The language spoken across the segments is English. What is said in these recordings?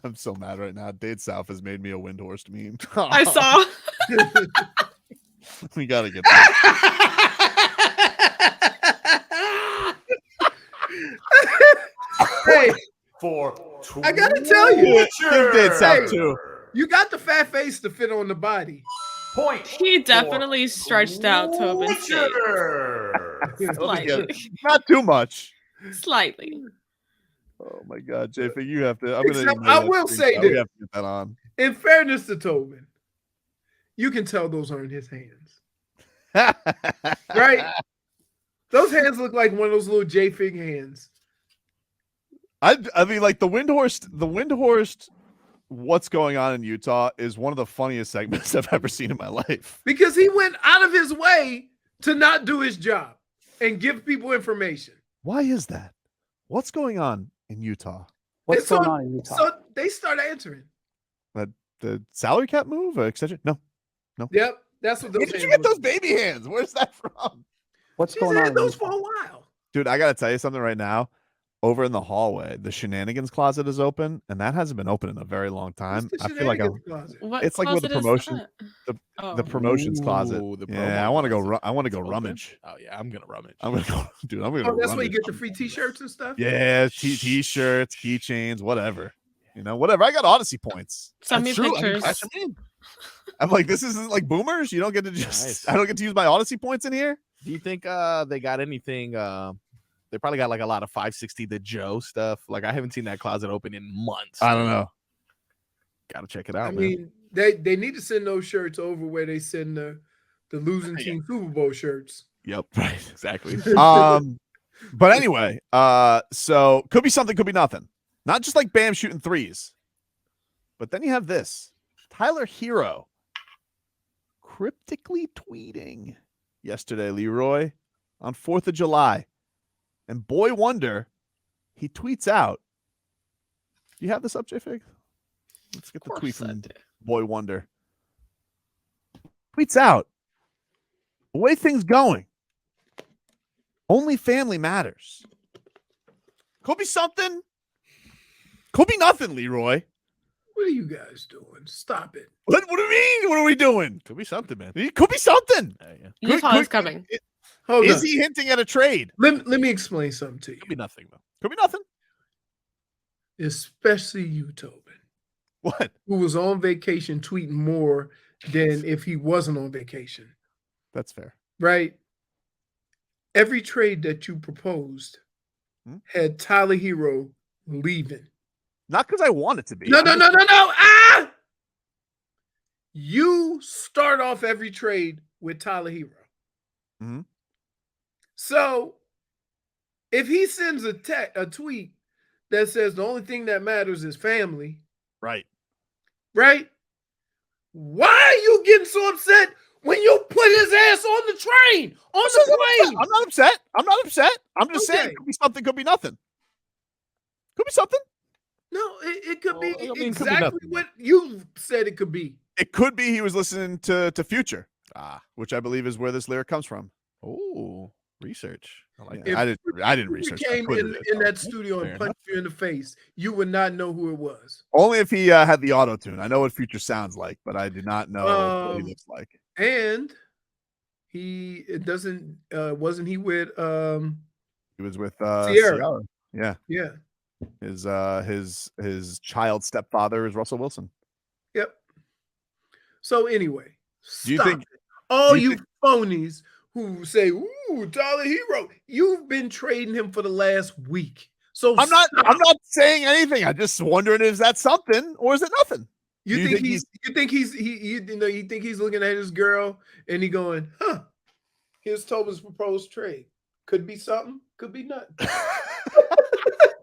I'm so mad right now. Dade South has made me a Windhorst meme. I saw. We gotta get that. Hey, 4, I gotta tell you, Give Dade South too. you got the fat face to fit on the body. Point. He definitely stretched out Tobin's face. Slightly. Not too much. Slightly. Oh my God, JP, you have to. I'm gonna. Except I will say we this. have to get that on. In fairness to Tobin, you can tell those aren't his hands. Right? Those hands look like one of those little J-Fig hands. I mean, like the Windhorst. What's going on in Utah is one of the funniest segments I've ever seen in my life. Because he went out of his way to not do his job and give people information. Why is that? What's going on in Utah? What's going on in Utah? So they start answering. The salary cap move, extension? No. Yep, that's what those. Where did you get those baby hands? Where's that from? What's She's going on? had in those Utah? for a while. Dude, I gotta tell you something right now. Over in the hallway, the shenanigans closet is open, and that hasn't been open in a very long time. What's I the feel like shenanigans closet? What it's like with the closet is promotion, that? the promotions closet. the Yeah, promo I want to go. closet. I want to go It's open? rummage. Oh yeah, I'm gonna rummage. I'm gonna go, dude. I'm gonna. Oh, go that's where you rummage. get the free T-shirts and stuff. Yeah, t-shirts, keychains, whatever. You know, whatever. I got Odyssey points. Send me That's true. pictures. Cash 'em in. I'm like, this isn't like boomers. You don't get to just. Nice. I don't get to use my Odyssey points in here. Do you think they got anything? They probably got like a lot of 560 the Joe stuff. Like I haven't seen that closet open in months. I don't know. Gotta check it out. I man. mean, they need to send those shirts over where they send the losing team Super Bowl shirts. Yep. Right. Exactly. But anyway, so could be something, could be nothing. Not just like Bam shooting threes, but then you have this Tyler Hero cryptically tweeting yesterday, Leroy, on 4th of July. And boy wonder, he tweets out. Do you have this up, J-Fig? Let's get the tweet from Boy Wonder. Tweets out. The way things going. Only family matters. Could be something. Could be nothing, Leroy. What are you guys doing? Stop it. What do you mean? What are we doing? Could be something, man. It could be something. Yeah. Utah is coming. Hold Is on. he hinting at a trade? Let me explain something to you. Could be nothing though. Could be nothing. Especially you, Tobin, What? who was on vacation tweeting more than if he wasn't on vacation. That's fair. Right? Every trade that you proposed had Tyler Hero leaving. Not because I want it to be. No. Ah! You start off every trade with Tyler Hero. Mm-hmm. So if he sends a tweet that says the only thing that matters is family, Right. right? Why are you getting so upset when you put his ass on the train, on the plane? I'm not upset. I'm just saying, Okay. could be something, could be nothing. Could be something. No, it could be Well, I mean, it could be exactly nothing. what you said it could be. It could be he was listening to Future, Ah. which I believe is where this lyric comes from. Oh, research. I like Yeah, that. I didn't If research. he that. came Twitter in did. that studio and Fair punched you in the face, you would not know who it was. Only if he had the auto tune. I know what Future sounds like, but I do not know what he looks like. And wasn't he with He was with Sierra. Yeah, Yeah. his child stepfather is Russell Wilson. Yep. So anyway, Do you stop think- it. All do you you phonies who say, "Ooh, Tyler Hero," you've been trading him for the last week. So I'm not stop. saying anything. I'm just wondering, is that something or is it nothing? You Do you think think you think he's looking at his girl and he going, "Huh? Here's Tobin's proposed trade. Could be something. Could be nothing."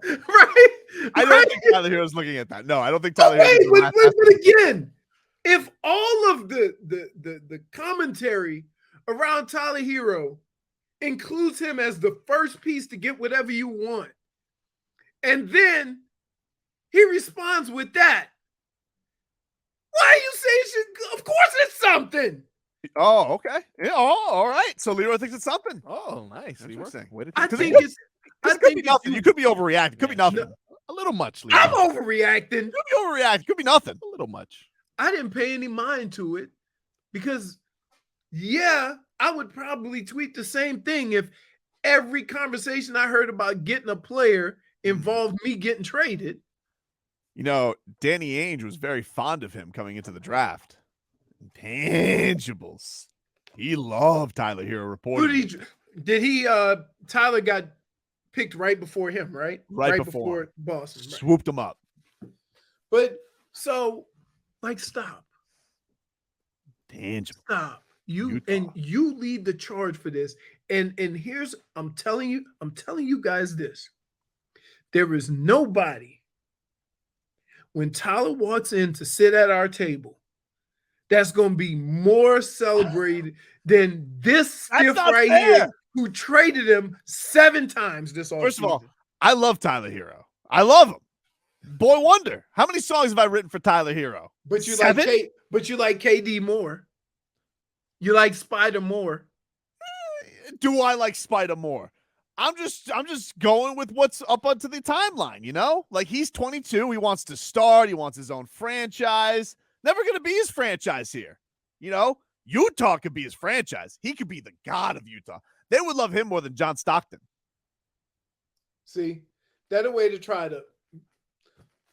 Right? I don't think Tyler Hero's looking at that. No, I don't think Tyler Okay, Hero's but again, if all of the commentary around Tyler Hero includes him as the first piece to get whatever you want, and then he responds with that, why are you saying shit? Of course it's something. Oh, okay. Yeah, all right. So Leroy thinks it's something. Oh, nice. Interesting. Way to I take think it. it's. It could be nothing. You could be overreacting. It could be nothing. A little much, Leroy. I'm overreacting. Could be overreacting. Could be nothing. A little much. I didn't pay any mind to it because, yeah, I would probably tweet the same thing if every conversation I heard about getting a player involved me getting traded. You know, Danny Ainge was very fond of him coming into the draft. Intangibles. He loved Tyler Hero Who reporting. did he Tyler got picked right before him, right? Right before. Boston. Right. Swooped him up. But so, like, stop. Tangible. Stop. You Utah. and you lead the charge for this. And here's I'm telling you guys this. There is nobody when Tyler walks in to sit at our table that's going to be more celebrated than this stiff not right fair. here who traded him 7 times this offseason. First of all, I love Tyler Hero. I love him. Boy wonder. How many songs have I written for Tyler Hero? but you 7? like KD more. You like Spider more. Do I like Spider more? I'm just going with what's up onto the timeline, you know? Like, he's 22. He wants to start. He wants his own franchise. Never going to be his franchise here. You know? Utah could be his franchise. He could be the god of Utah. They would love him more than John Stockton. See, that's a way to try to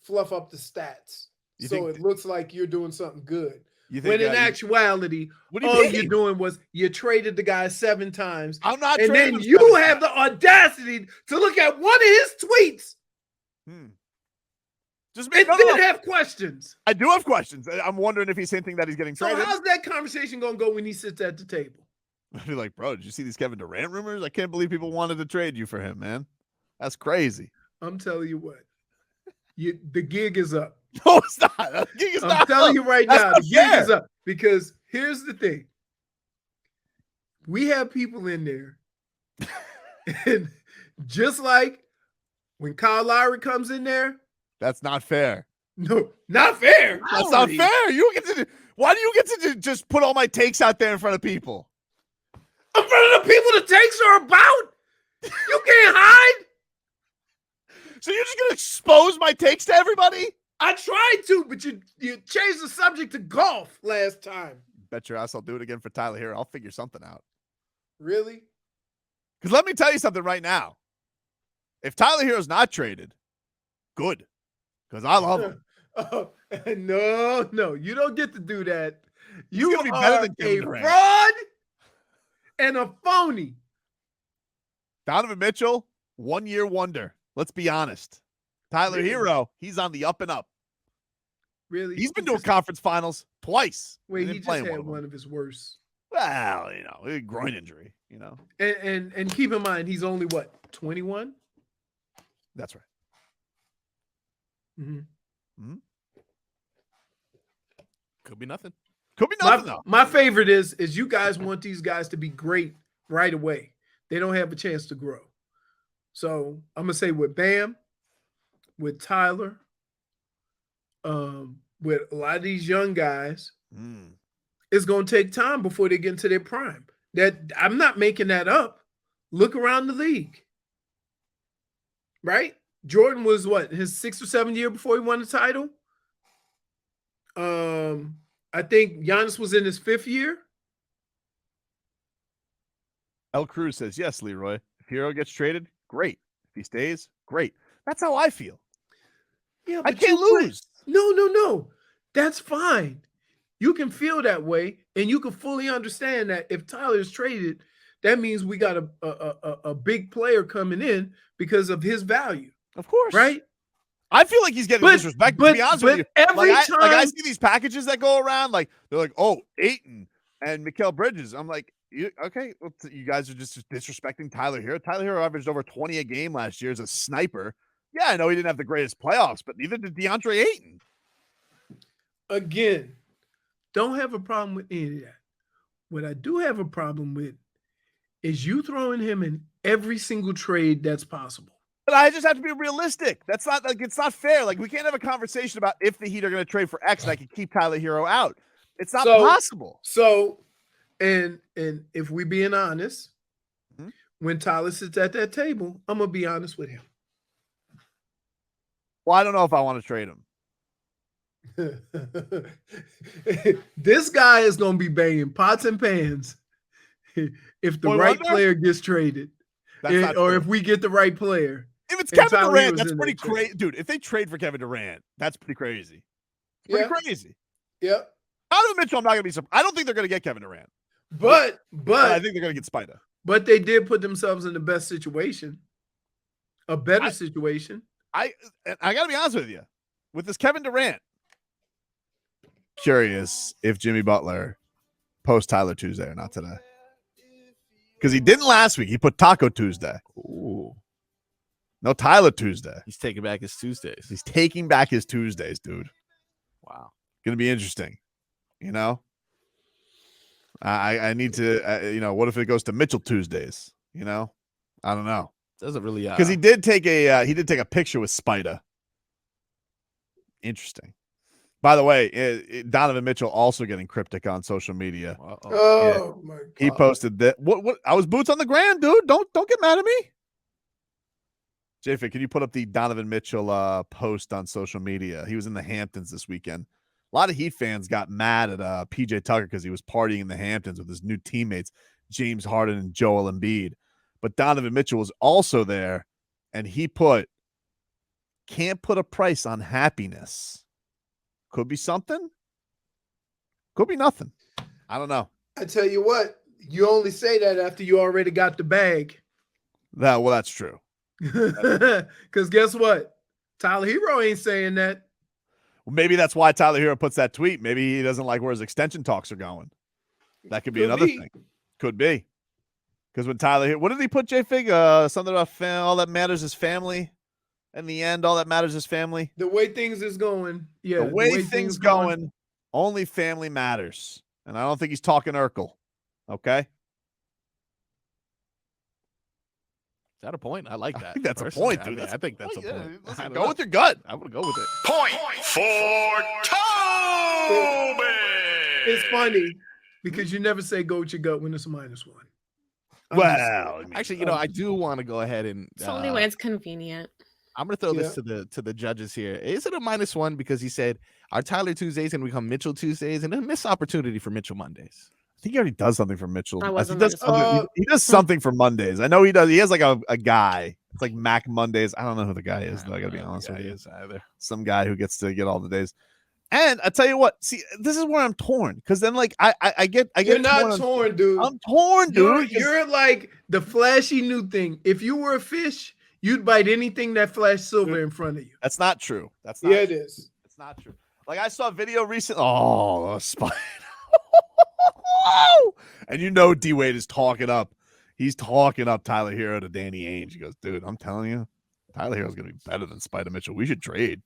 fluff up the stats You so think- it looks like you're doing something good. You When in you- actuality, What do you all mean? you're doing was you traded the guy 7 times. I'm not And trading then him you 7 have the audacity to look at one of his tweets Just and no, then have questions. I do have questions. I'm wondering if he's hinting that he's getting So traded. how's that conversation going to go when he sits at the table? I'd be like, bro, did you see these Kevin Durant rumors? I can't believe people wanted to trade you for him, man. That's crazy. I'm telling you what. The gig is up. No, it's not. The gig is I'm not telling up. you right That's now, not the gig is fair. up. Because here's the thing. We have people in there. And just like when Kyle Lowry comes in there, That's not fair. no, not fair. That's not Lowry. fair. You get to. Why do you get to just put all my takes out there in front of people? In front of the people the takes are about. You can't hide. So you're just gonna expose my takes to everybody? I tried to, but you changed the subject to golf last time. Bet your ass I'll do it again for Tyler here. I'll figure something out. Really? Because let me tell you something right now. If Tyler Hero's not traded, good. Because I love him. Oh, no, you don't get to do that. He's You gonna be better are than Kevin a Durant. fraud and a phony. Donovan Mitchell, 1-year wonder. Let's be honest. Tyler Really? Hero, he's on the up and up. Really? He's been doing conference finals twice. Wait, he didn't just play in had of them. one of his worst. Well, you know, a groin injury, you know. And keep in mind, he's only what, 21? That's right. Mm-hmm. Could be nothing. Could be nothing, though. My favorite is you guys want these guys to be great right away. They don't have a chance to grow. So I'm gonna say with Bam, with Tyler, with a lot of these young guys, it's gonna take time before they get into their prime. That I'm not making that up. Look around the league. Right? Jordan was what, his 6th or 7th year before he won the title? I think Giannis was in his 5th year. El Cruz says, yes, Leroy. If Hero gets traded, great. If he stays, great. That's how I feel. Yeah, I but can't you lose. No. That's fine. You can feel that way, and you can fully understand that if Tyler is traded, that means we got a big player coming in because of his value. Of course. Right? I feel like he's getting disrespected, to be honest with you. Every I time see these packages that go around, like, they're like, oh, Ayton and Mikal Bridges. I'm like, okay, well, you guys are just disrespecting Tyler Hero. Tyler Hero averaged over 20 a game last year as a sniper. Yeah, I know he didn't have the greatest playoffs, but neither did DeAndre Ayton. again, don't have a problem with any of that. What I do have a problem with is you throwing him in every single trade that's possible. But I just have to be realistic. That's not like, it's not fair. Like, we can't have a conversation about if the Heat are going to trade for X and I can keep Tyler Hero out. It's not possible. So, and if we being honest, when Tyler sits at that table, I'm gonna be honest with him. Well, I don't know if I want to trade him. This guy is going to be banging pots and pans if the Boy right Wonder? player gets traded, That's not or true. if we get the right player. If it's and Kevin Tyler Durant, Hero's that's in pretty that trade. crazy, dude. If they trade for Kevin Durant, that's pretty crazy. Pretty Yeah, crazy. yeah. Donovan Mitchell, I'm not gonna be surprised. I don't think they're gonna get Kevin Durant, But I think they're gonna get Spider. But they did put themselves in the best situation, a better situation. I gotta be honest with you, with this Kevin Durant. Curious if Jimmy Butler posts Tyler Tuesday or not today, because he didn't last week. He put Taco Tuesday. Ooh. No Tyler Tuesday. He's taking back his Tuesdays. He's taking back his Tuesdays, dude. Wow. Gonna be interesting. You know, I need to. What if it goes to Mitchell Tuesdays? You know, I don't know. Doesn't really Because he did take a picture with Spider. Interesting. By the way, Donovan Mitchell also getting cryptic on social media. Oh my God. He posted that. What? I was boots on the ground, dude. Don't get mad at me. JFIC, can you put up the Donovan Mitchell post on social media? He was in the Hamptons this weekend. A lot of Heat fans got mad at PJ Tucker because he was partying in the Hamptons with his new teammates, James Harden and Joel Embiid. But Donovan Mitchell was also there, and he can't put a price on happiness. Could be something. Could be nothing. I don't know. I tell you what, you only say that after you already got the bag. Well, that's true. Because guess what? Tyler Hero ain't saying that. Well, maybe that's why Tyler Hero puts that tweet. Maybe he doesn't like where his extension talks are going. That could be another thing. Could be. Because when Tyler Hero, what did he put, J-Fig? Something about all that matters is family. In the end, all that matters is family. The way things is going. Yeah. The way things going, only family matters. And I don't think he's talking Urkel. Okay? Is that a point? I like that. I think that's personally. a point, dude. I think that's a point. Listen, go with your gut. I'm gonna go with it. Point for Tobin. It's funny because you never say go with your gut when it's -1. Well, Actually, I do want to go ahead and It's the only way it's convenient. I'm gonna throw this to the judges here. Is it a -1 because he said our Tyler Tuesdays and become Mitchell Tuesdays and a missed opportunity for Mitchell Mondays? I think he already does something for Mitchell. I wasn't He does something for Mondays. I know he does. He has like a guy. It's like Mac Mondays. I don't know who the guy is, though. I gotta be honest with you. Either. Some guy who gets to get all the days. And I tell you what, see, this is where I'm torn. Because then, like, I get You're not torn, dude. I'm torn, dude. You're like the flashy new thing. If you were a fish, you'd bite anything that flashed silver in front of you. That's not true. That's not Yeah, it true. is. It's not true. Like I saw a video recently. Oh, a spider. And D Wade is talking up. He's talking up Tyler Hero to Danny Ainge. He goes, dude, I'm telling you, Tyler Hero's gonna be better than Spider Mitchell. We should trade.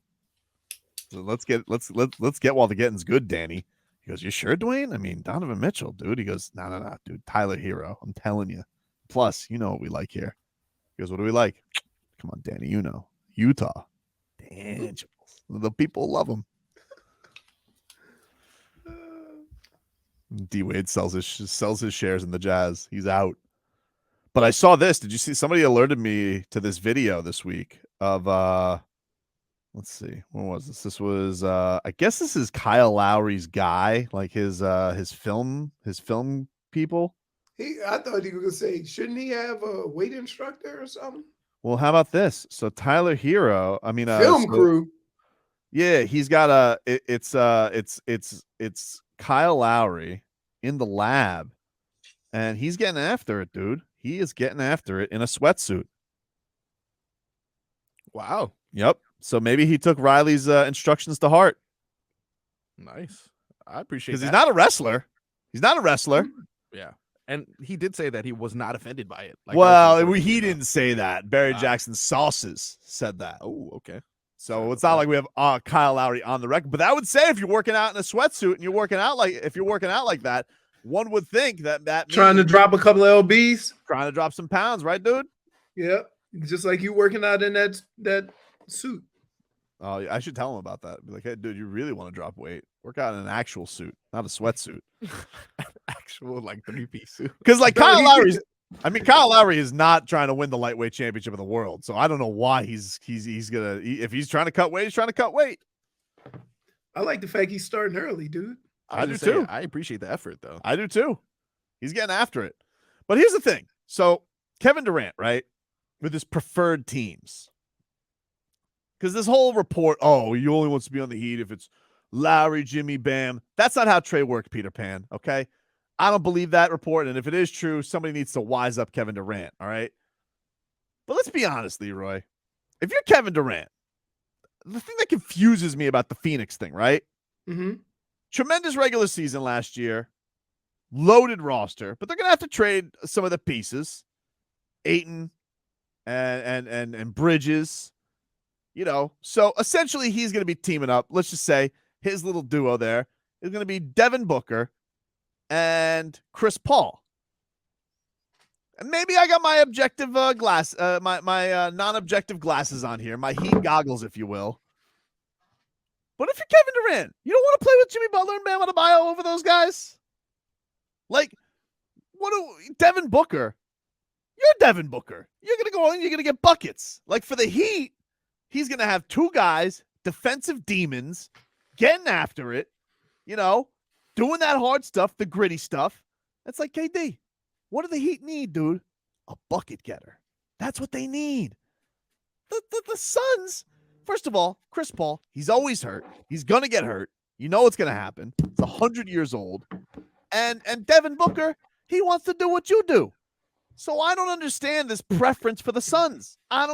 So let's get while the getting's good, Danny. He goes, you sure, Dwayne? I mean, Donovan Mitchell, dude. He goes, no, dude. Tyler Hero. I'm telling you. Plus, you know what we like here. He goes, what do we like? Come on, Danny. Utah. Tangibles. The people love him. D Wade sells his shares in the Jazz. He's out. But I saw this. Did you see? Somebody alerted me to this video this week of let's see, when was this? This was I guess this is Kyle Lowry's guy, like his film people. I thought he was gonna say, shouldn't he have a weight instructor or something? Well, how about this? So Tyler Hero, Film crew. Yeah, he's got it's Kyle Lowry in the lab, and he's getting after it, dude. He is getting after it in a sweatsuit. Wow. Yep. So maybe he took Riley's instructions to heart. Nice. I appreciate Because that. he's not a wrestler. He's not a wrestler. Yeah. And he did say that he was not offended by it. Like, Well, he didn't say that. Barry Jackson Sauces said that. Oh, okay. So it's not like we have Kyle Lowry on the record. But I would say if you're working out in a sweatsuit and you're working out like that, one would think that Trying to drop a couple of LBs. Trying to drop some pounds, right, dude? Yep. Just like you working out in that suit. Oh, I should tell him about that. Be like, hey, dude, you really want to drop weight? Work out in an actual suit, not a sweatsuit. Actual like 3-piece suit. Because like Kyle I mean, Kyle Lowry is not trying to win the lightweight championship of the world, so I don't know why he's gonna. If he's trying to cut weight, he's trying to cut weight. I like the fact he's starting early, dude. I do too. I appreciate the effort, though. I do too. He's getting after it. But here's the thing. So Kevin Durant, right, with his preferred teams, because this whole report, oh, he only wants to be on the Heat if it's Lowry, Jimmy, Bam. That's not how trade worked, Peter Pan. Okay. I don't believe that report. And if it is true, somebody needs to wise up Kevin Durant. All right. But let's be honest, Leroy. If you're Kevin Durant, the thing that confuses me about the Phoenix thing, right? Mm-hmm. Tremendous regular season last year, loaded roster, but they're going to have to trade some of the pieces, Ayton and Bridges, you know. So essentially he's going to be teaming up. Let's just say his little duo there is going to be Devin Booker and Chris Paul. And maybe I got my objective my non-objective glasses on here, my Heat goggles, if you will. But if you're Kevin Durant, you don't want to play with Jimmy Butler and Bam Adebayo over those guys? Like, Devin Booker? You're Devin Booker. You're going to go in, you're going to get buckets. Like, for the Heat, he's going to have two guys, defensive demons, getting after it, you know, doing that hard stuff, the gritty stuff. It's like, KD, what do the Heat need, dude? A bucket getter. That's what they need. The Suns, first of all, Chris Paul, he's always hurt. He's going to get hurt. You know what's going to happen. It's 100 years old. And Devin Booker, he wants to do what you do. So I don't understand this preference for the Suns. I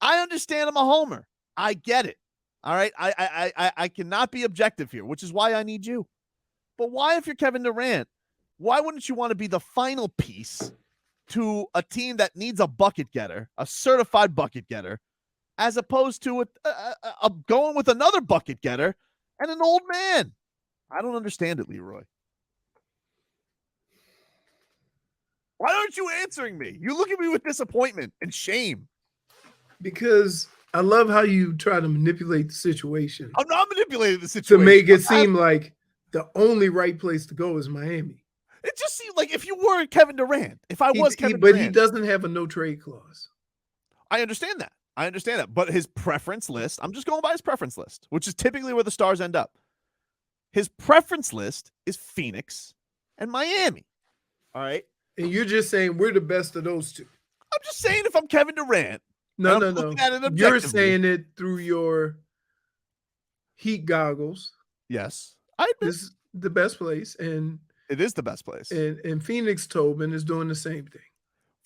understand I'm a homer. I get it. All right. I cannot be objective here, which is why I need you. But why, if you're Kevin Durant, why wouldn't you want to be the final piece to a team that needs a bucket getter, a certified bucket getter, as opposed to going with another bucket getter and an old man? I don't understand it, Leroy. Why aren't you answering me? You look at me with disappointment and shame. Because I love how you try to manipulate the situation. I'm not manipulating the situation. To make it seem like the only right place to go is Miami. It just seemed like if you were Kevin Durant, if I was Kevin Durant. But he doesn't have a no trade clause. I understand that. But his preference list, I'm just going by his preference list, which is typically where the stars end up. His preference list is Phoenix and Miami. All right. And you're just saying we're the best of those two. I'm just saying if I'm Kevin Durant. No. You're saying it through your Heat goggles. Yes. This is the best place. And it is the best place. And Phoenix Tobin is doing the same thing.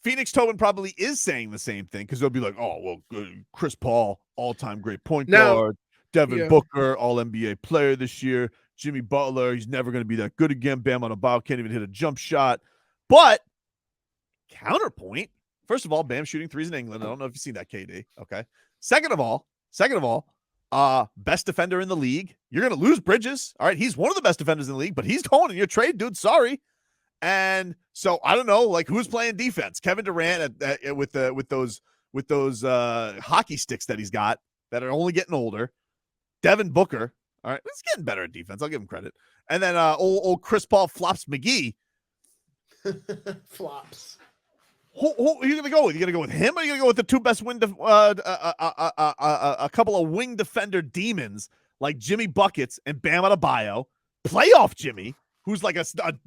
Phoenix Tobin probably is saying the same thing because they'll be like, oh, well, Chris Paul, all-time great point guard. Devin Booker, all-NBA player this year. Jimmy Butler, he's never going to be that good again. Bam Adebayo can't even hit a jump shot. But counterpoint, first of all, Bam shooting threes in England. I don't know if you've seen that, KD. Okay. Second of all, best defender in the league. You're going to lose Bridges. All right. He's one of the best defenders in the league, but he's going in your trade, dude. Sorry. And so I don't know, like, who's playing defense? Kevin Durant with those hockey sticks that he's got that are only getting older. Devin Booker. All right. He's getting better at defense. I'll give him credit. And then old Chris Paul Flops McGee. Flops. Who are you gonna go with? You gonna go with him, or are you gonna go with the two best a couple of wing defender demons like Jimmy Buckets and Bam Adebayo, playoff Jimmy, who's like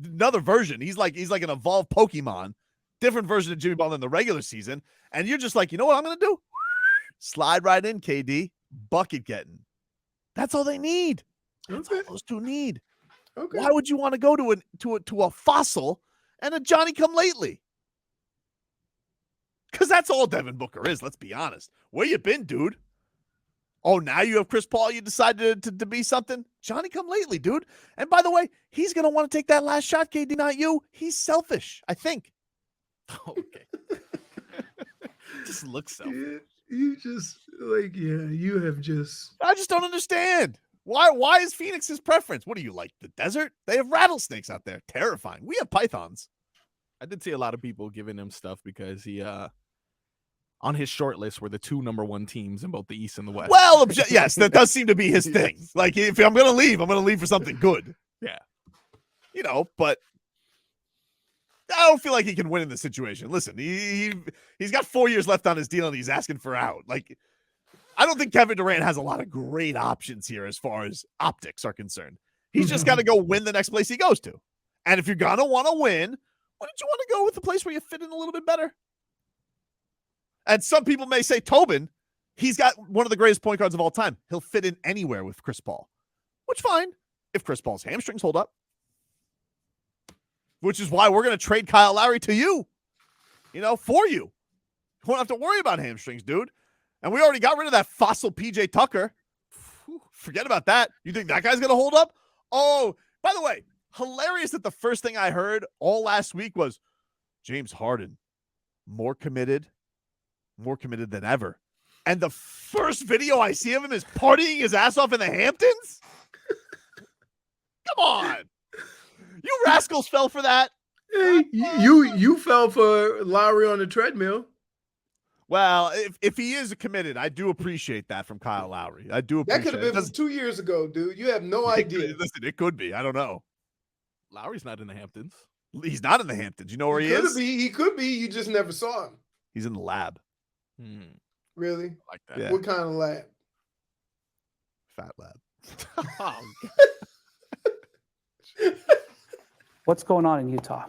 another version. He's like an evolved Pokemon, different version of Jimmy Butler in the regular season. And you're just like, you know what I'm gonna do? Slide right in, KD, bucket getting. That's all they need. That's all those two need. Okay. Why would you want to go to a fossil and a Johnny come lately? Because that's all Devin Booker is, let's be honest. Where you been, dude? Oh, now you have Chris Paul, you decided to be something? Johnny come lately, dude. And by the way, he's going to want to take that last shot, KD, not you. He's selfish, I think. Okay. Just looks selfish. Yeah, you just, you have just... I just don't understand. Why is Phoenix his preference? What do you like, the desert? They have rattlesnakes out there. Terrifying. We have pythons. I did see a lot of people giving him stuff because he on his short list were the two number one teams in both the East and the West. Well, yes, that does seem to be his thing. Like, if I'm going to leave for something good. Yeah. You know, but I don't feel like he can win in this situation. Listen, he's got 4 years left on his deal and he's asking for out. Like, I don't think Kevin Durant has a lot of great options here as far as optics are concerned. He's just got to go win the next place he goes to. And if you're going to want to win, wouldn't you want to go with the place where you fit in a little bit better? And some people may say, Tobin, he's got one of the greatest point guards of all time. He'll fit in anywhere with Chris Paul. Which, fine, if Chris Paul's hamstrings hold up. Which is why we're going to trade Kyle Lowry to you, for you. You won't have to worry about hamstrings, dude. And we already got rid of that fossil PJ Tucker. Forget about that. You think that guy's going to hold up? Oh, by the way, hilarious that the first thing I heard all last week was James Harden, more committed than ever. And the first video I see of him is partying his ass off in the Hamptons? Come on. You rascals fell for that. Hey, you fell for Lowry on the treadmill. Well, if he is committed, I do appreciate that from Kyle Lowry. I do appreciate That could have been from 2 years ago, dude. You have no idea. Listen, it could be. I don't know. Lowry's not in the Hamptons. He's not in the Hamptons. You know where he is? He could be. You just never saw him. He's in the lab. Really? Like that. Yeah. What kind of lab? Fat lab. Oh, What's going on in Utah?